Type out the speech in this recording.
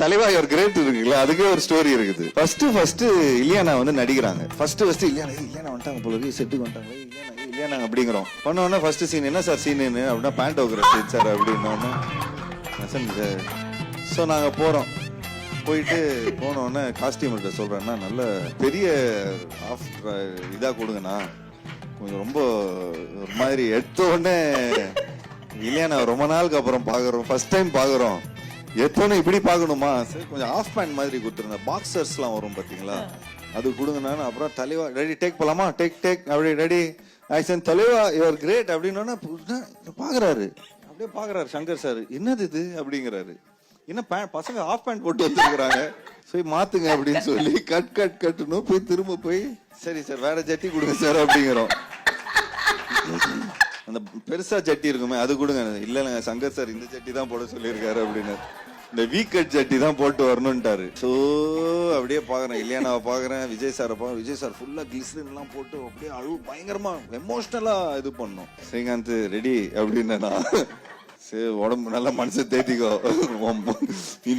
தலைவா your great இருக்குல்ல, அதுக்கே ஒரு ஸ்டோரி இருக்குது. ஃபர்ஸ்ட் இல்லையானா வந்து நடிக்கிறாங்க. ஃபர்ஸ்ட் இல்லையானா வந்துட்டாங்க போல இருக்கு, செட்டுக்கு வந்துட்டாங்க. இல்லையானா அப்படிங்கிறோம். பண்ணோன்னா ஃபர்ஸ்ட் சீன் என்ன சார் சீனு அப்படின்னா பேண்ட் ஓக்குற சீன் சார் அப்படின்னோன்னா சார். ஸோ நாங்கள் போகிறோம். போயிட்டு போனோடனே காஸ்டியூமர்கிட்ட சொல்கிறேன்னா நல்ல பெரிய ஆஃப் இதாக கொடுங்கண்ணா, கொஞ்சம் ரொம்ப ஒரு மாதிரி எடுத்த உடனே இல்லையானா ரொம்ப நாளுக்கு அப்புறம் பார்க்குறோம், ஃபர்ஸ்ட் டைம் பார்க்குறோம், எத்தோன்னு இப்படி பார்க்கணுமா சரி கொஞ்சம் ஆஃப் பேண்ட் மாதிரி கொடுத்துருங்க, பாக்ஸர்ஸ்லாம் வரும் பார்த்தீங்களா அது கொடுங்கண்ணா. அப்புறம் தலைவா ரெடி டேக் போகலாமா, டேக் அப்படி ரெடி ஆக்ஷன், தலைவா யுவர் கிரேட் அப்படின்னோன்னா பார்க்குறாரு, அப்படியே பார்க்குறாரு சங்கர் சார், என்னது இது அப்படிங்கிறாரு. என்ன பசங்க ஆஃப் பேண்ட் போட்டு வந்துருக்குறாங்க, போய் மாத்துங்க அப்படின்னு சொல்லி கட்டுன்னு போய் திரும்ப போய் சரி சார் வேற ஜட்டி கொடுங்க சார் அப்படிங்கிறோம். அந்த பெருசா ஜட்டி இருக்குமே அது கொடுங்க. இல்லைங்க சங்கர் சார் இந்த ஜட்டி தான் போட சொல்லியிருக்காரு அப்படின்னு, இந்த வீக் கட் ஜட்டி தான் போட்டு வரணும்ட்டாரு. ஸோ அப்படியே பாக்குறேன் இல்லையானாவை பாக்குறேன், விஜய் சாரை பாக்குறேன். விஜய் சார் ஃபுல்லா கிளிசரின் எல்லாம் போட்டு அப்படியே அழுவு பயங்கரமா எமோஷனலா இது பண்ணோம். ஸ்ரீகாந்த் ரெடி அப்படின்னா சரி உடம்பு நல்லா மனசை தேத்திக்கோ இனி